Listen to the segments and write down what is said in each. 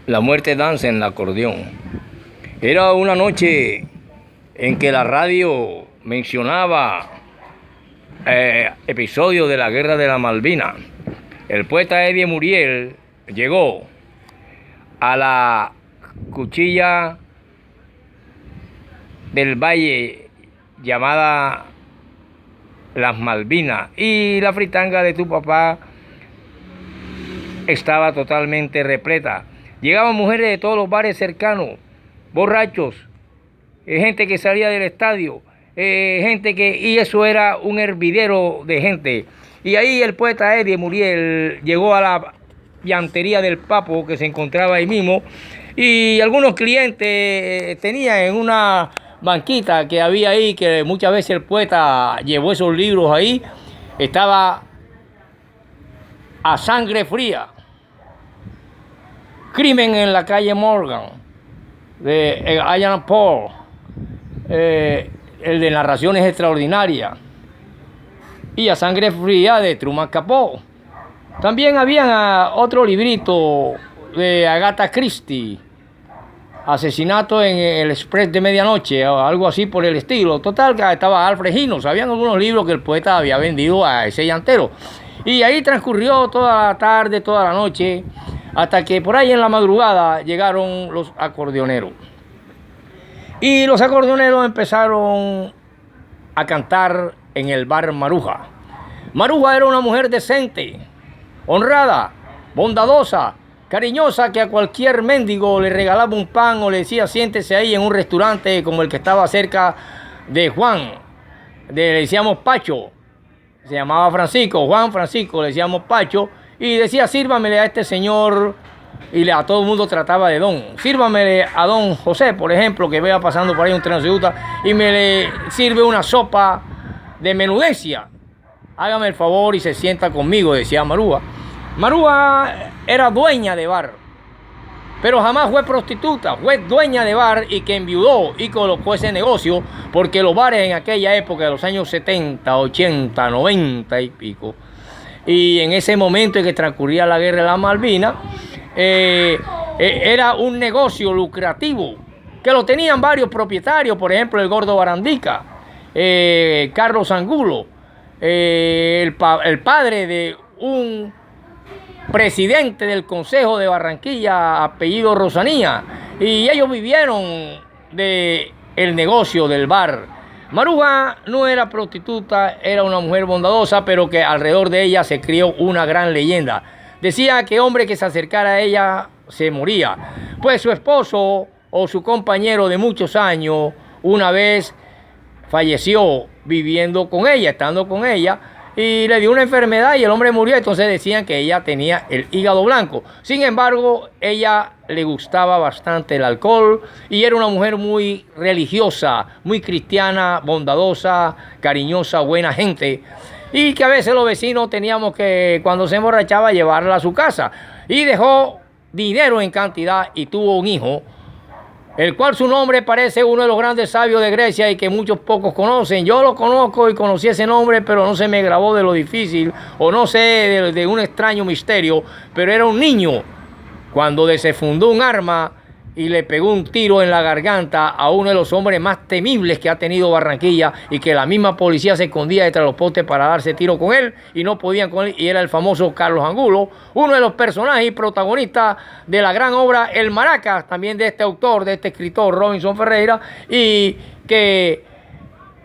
La muerte danza en el acordeón. Era una noche en que la radio mencionaba episodios de la guerra de la Malvinas. El poeta Eddie Muriel llegó a la cuchilla del valle llamada Las Malvinas, y la fritanga de tu papá estaba totalmente repleta. Llegaban mujeres de todos los bares cercanos, borrachos, gente que salía del estadio, y eso era un hervidero de gente. Y ahí el poeta Eddie Muriel llegó a la llantería del Papo, que se encontraba ahí mismo, y algunos clientes tenían en una banquita que había ahí, que muchas veces el poeta llevó esos libros ahí, estaba A Sangre Fría, Crimen en la calle Morgan, de Allan Poe, el de Narraciones Extraordinarias, y A Sangre Fría de Truman Capote. También había otro librito de Agatha Christie, Asesinato en el Express de Medianoche, o algo así por el estilo. Total, que estaba Alfred Hitchcock. Habían algunos libros que el poeta había vendido a ese llantero. Y ahí transcurrió toda la tarde, toda la noche, hasta que por ahí en la madrugada llegaron los acordeoneros. Y los acordeoneros empezaron a cantar en el bar Maruja. Maruja era una mujer decente, honrada, bondadosa, cariñosa, que a cualquier mendigo le regalaba un pan o le decía siéntese ahí en un restaurante como el que estaba cerca de Juan, le decíamos Pacho, se llamaba Francisco, Juan Francisco, le decíamos Pacho, y decía sírvamele a este señor, y a todo el mundo trataba de don. Sírvamele a don José, por ejemplo, que vea pasando por ahí un transeúnte y me le sirve una sopa de menudencia. Hágame el favor y se sienta conmigo, decía Maruja. Maruja era dueña de bar, pero jamás fue prostituta, fue dueña de bar, y que enviudó y colocó ese negocio, porque los bares en aquella época de los años 70, 80, 90 y pico, y en ese momento en que transcurría la guerra de las Malvinas, era un negocio lucrativo, que lo tenían varios propietarios, por ejemplo el Gordo Barandica, Carlos Angulo, el padre de un presidente del Consejo de Barranquilla, apellido Rosanía, y ellos vivieron del negocio del bar. Maruja no era prostituta, era una mujer bondadosa, pero que alrededor de ella se crió una gran leyenda. Decía que hombre que se acercara a ella se moría, pues su esposo o su compañero de muchos años una vez falleció viviendo con ella, estando con ella, y le dio una enfermedad y el hombre murió. Entonces decían que ella tenía el hígado blanco. Sin embargo, ella le gustaba bastante el alcohol y era una mujer muy religiosa, muy cristiana, bondadosa, cariñosa, buena gente, y que a veces los vecinos teníamos que, cuando se emborrachaba, llevarla a su casa. Y dejó dinero en cantidad y tuvo un hijo, el cual su nombre parece uno de los grandes sabios de Grecia y que muchos pocos conocen. Yo lo conozco y conocí ese nombre, pero no se me grabó de lo difícil, o no sé, de un extraño misterio, pero era un niño cuando desenfundó un arma y le pegó un tiro en la garganta a uno de los hombres más temibles que ha tenido Barranquilla, y que la misma policía se escondía detrás de los postes para darse tiro con él y no podían con él, y era el famoso Carlos Angulo, uno de los personajes y protagonistas de la gran obra El Maracas, también de este autor, de este escritor Robinson Ferreira, y que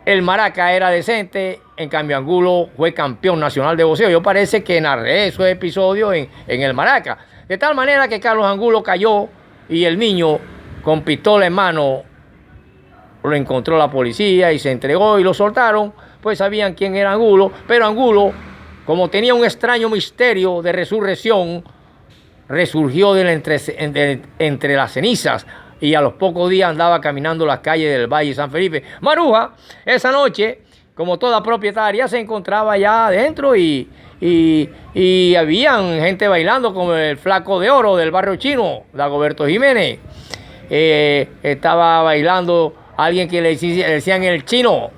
el Maracas era decente, en cambio Angulo fue campeón nacional de boxeo. Yo parece que narré esos episodios en El Maracas, de tal manera que Carlos Angulo cayó y el niño, con pistola en mano, lo encontró la policía y se entregó y lo soltaron, pues sabían quién era Angulo. Pero Angulo, como tenía un extraño misterio de resurrección, resurgió entre las cenizas, y a los pocos días andaba caminando las calles del Valle de San Felipe. Maruja, esa noche, como toda propietaria, se encontraba allá adentro y habían gente bailando, como el Flaco de Oro del barrio chino, Dagoberto Jiménez. Estaba bailando alguien que le decían el chino,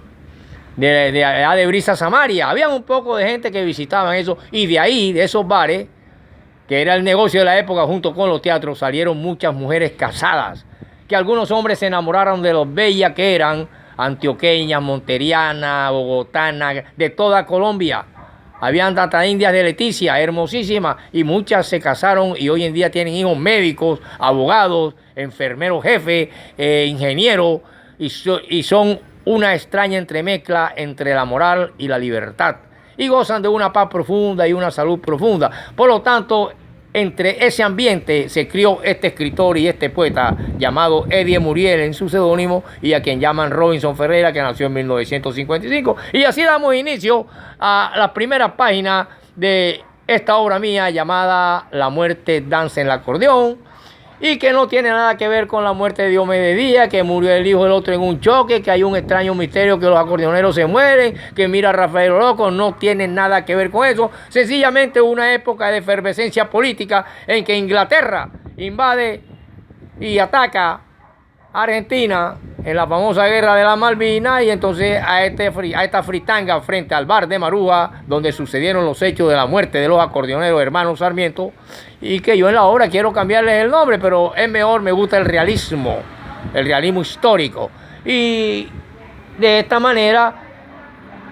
de Brisa Samaria. Habían un poco de gente que visitaban eso, y de ahí, de esos bares, que era el negocio de la época junto con los teatros, salieron muchas mujeres casadas, que algunos hombres se enamoraron de los bellas que eran, antioqueñas, monterianas, bogotanas, de toda Colombia. Habían hasta indias de Leticia, hermosísimas, y muchas se casaron y hoy en día tienen hijos médicos, abogados, enfermeros jefes, ingenieros, y son una extraña entremezcla entre la moral y la libertad. Y gozan de una paz profunda y una salud profunda. Por lo tanto, entre ese ambiente se crió este escritor y este poeta llamado Eddie Muriel en su seudónimo, y a quien llaman Robinson Ferreira, que nació en 1955. Y así damos inicio a las primeras páginas de esta obra mía llamada La muerte danza en el acordeón, y que no tiene nada que ver con la muerte de Diomedes Díaz, que murió el hijo del otro en un choque, que hay un extraño misterio que los acordeoneros se mueren, que mira a Rafael Orozco. No tiene nada que ver con eso. Sencillamente una época de efervescencia política en que Inglaterra invade y ataca a Argentina en la famosa guerra de las Malvinas, y entonces a esta fritanga frente al bar de Maruja, donde sucedieron los hechos de la muerte de los acordeoneros hermanos Sarmiento, y que yo en la obra quiero cambiarles el nombre, pero es mejor, me gusta el realismo histórico. Y de esta manera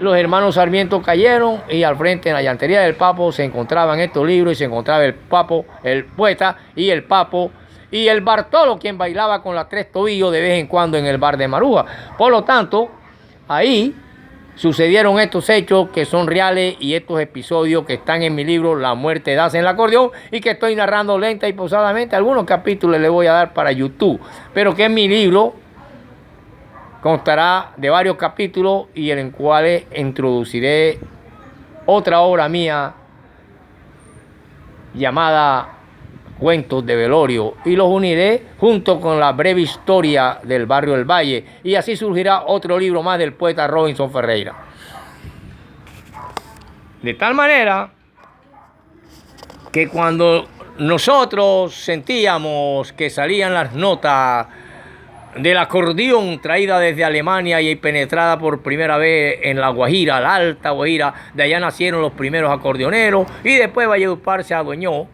los hermanos Sarmiento cayeron, y al frente en la llantería del Papo se encontraban estos libros, y se encontraba el Papo, el poeta, y el Papo, y el Bartolo, quien bailaba con las tres tobillos de vez en cuando en el bar de Maruja. Por lo tanto, ahí sucedieron estos hechos que son reales, y estos episodios que están en mi libro La muerte danza en el acordeón, y que estoy narrando lenta y pausadamente. Algunos capítulos le voy a dar para YouTube, pero que en mi libro constará de varios capítulos, y en el cual introduciré otra obra mía llamada Cuentos de Velorio, y los uniré junto con la breve historia del barrio del Valle, y así surgirá otro libro más del poeta Robinson Ferreira. De tal manera que cuando nosotros sentíamos que salían las notas del acordeón traída desde Alemania y penetrada por primera vez en la Guajira, la Alta Guajira, de allá nacieron los primeros acordeoneros, y después Valledupar se adueñó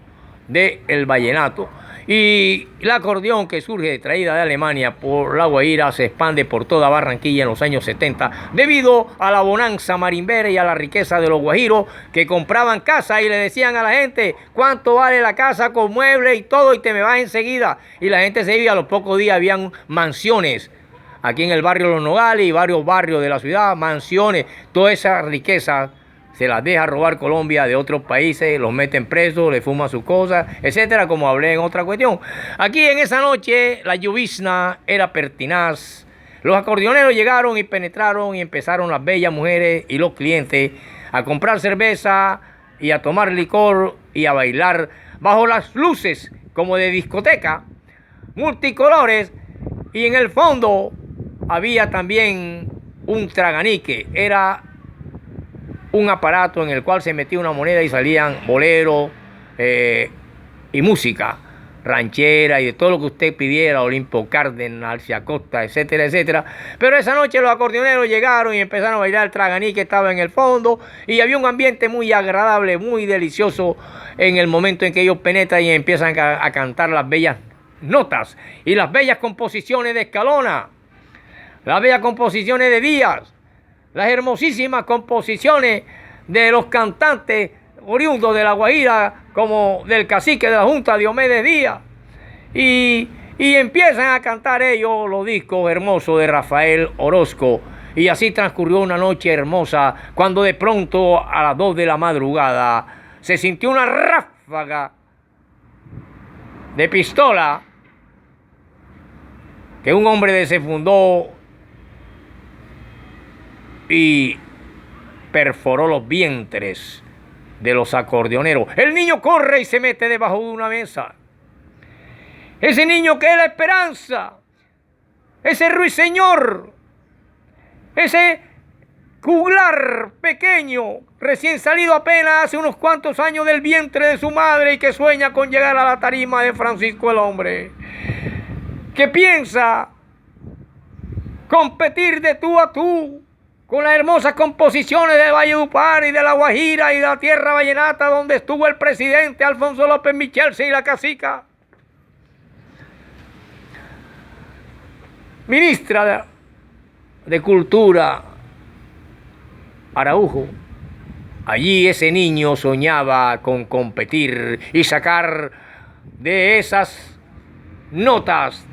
del vallenato, y el acordeón que surge traída de Alemania por la Guajira se expande por toda Barranquilla en los años 70 debido a la bonanza marimbera y a la riqueza de los guajiros, que compraban casa y le decían a la gente: ¿cuánto vale la casa con muebles y todo? Y te me vas enseguida. Y la gente se iba. A los pocos días habían mansiones aquí en el barrio Los Nogales y varios barrios de la ciudad, mansiones. Toda esa riqueza se las deja robar Colombia de otros países, los meten presos, le fuman sus cosas, etcétera, como hablé en otra cuestión. Aquí en esa noche la llovizna era pertinaz. Los acordeoneros llegaron y penetraron, y empezaron las bellas mujeres y los clientes a comprar cerveza y a tomar licor y a bailar bajo las luces como de discoteca, multicolores, y en el fondo había también un traganique. Era un aparato en el cual se metía una moneda y salían boleros y música ranchera y de todo lo que usted pidiera, Olimpo Cárdenas, Alcia Costa, etcétera, etcétera. Pero esa noche los acordeoneros llegaron y empezaron a bailar el traganí, que estaba en el fondo, y había un ambiente muy agradable, muy delicioso en el momento en que ellos penetran y empiezan a cantar las bellas notas y las bellas composiciones de Escalona, las bellas composiciones de Díaz, las hermosísimas composiciones de los cantantes oriundos de la Guajira, como del cacique de la Junta, Diomedes Díaz, y empiezan a cantar ellos los discos hermosos de Rafael Orozco. Y así transcurrió una noche hermosa, cuando de pronto a las 2 de la madrugada se sintió una ráfaga de pistola que un hombre desenfundó y perforó los vientres de los acordeoneros. El niño corre y se mete debajo de una mesa. Ese niño que es la esperanza, ese ruiseñor, ese juglar pequeño, recién salido apenas hace unos cuantos años del vientre de su madre, y que sueña con llegar a la tarima de Francisco el Hombre, que piensa competir de tú a tú con las hermosas composiciones de Valledupar y de La Guajira y de la tierra vallenata donde estuvo el presidente Alfonso López Michelsen y la cacica. Ministra de Cultura, Araujo. Allí ese niño soñaba con competir y sacar de esas notas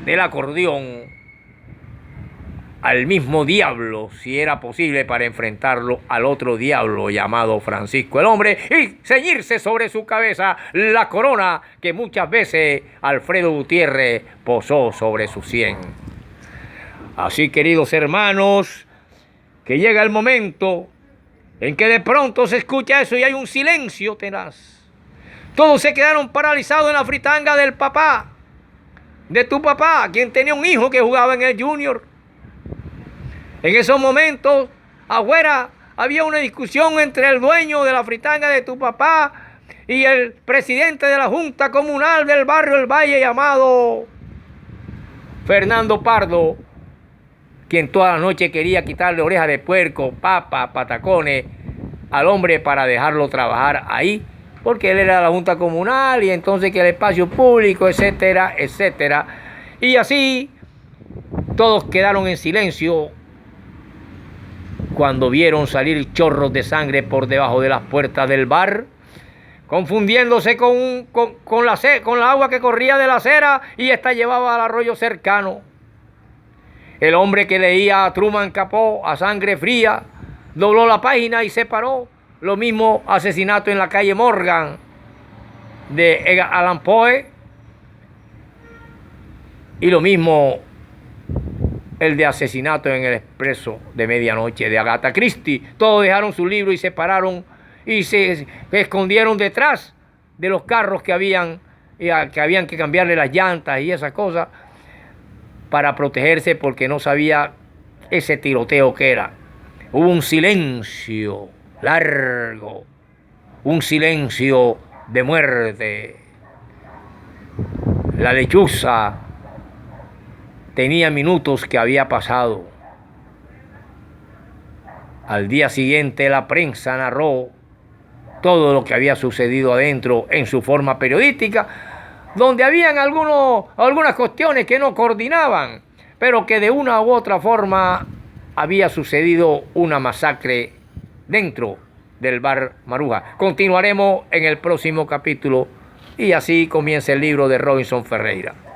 del acordeón al mismo diablo, si era posible, para enfrentarlo al otro diablo llamado Francisco el Hombre y ceñirse sobre su cabeza la corona que muchas veces Alfredo Gutiérrez posó sobre su sien. Así, queridos hermanos, que llega el momento en que de pronto se escucha eso y hay un silencio tenaz. Todos se quedaron paralizados en la fritanga del papá, de tu papá, quien tenía un hijo que jugaba en el Junior. En esos momentos, afuera, había una discusión entre el dueño de la fritanga de tu papá y el presidente de la Junta Comunal del barrio El Valle, llamado Fernando Pardo, quien toda la noche quería quitarle orejas de puerco, papas, patacones al hombre para dejarlo trabajar ahí, porque él era de la Junta Comunal y entonces que el espacio público, etcétera, etcétera. Y así todos quedaron en silencio cuando vieron salir chorros de sangre por debajo de las puertas del bar, confundiéndose con la agua que corría de la acera y esta llevaba al arroyo cercano. El hombre que leía a Truman Capote a sangre fría dobló la página y se paró. Lo mismo asesinato en la calle Morgan de Edgar Allan Poe y lo mismo el de asesinato en el expreso de medianoche de Agatha Christie. Todos dejaron su libro y se pararon y se escondieron detrás de los carros que habían que cambiarle las llantas y esas cosas para protegerse porque no sabía ese tiroteo que era. Hubo un silencio largo, un silencio de muerte. La lechuza tenía minutos que había pasado. Al día siguiente la prensa narró todo lo que había sucedido adentro en su forma periodística, donde habían algunas cuestiones que no coordinaban, pero que de una u otra forma había sucedido una masacre dentro del bar Maruja. Continuaremos en el próximo capítulo y así comienza el libro de Robinson Ferreira.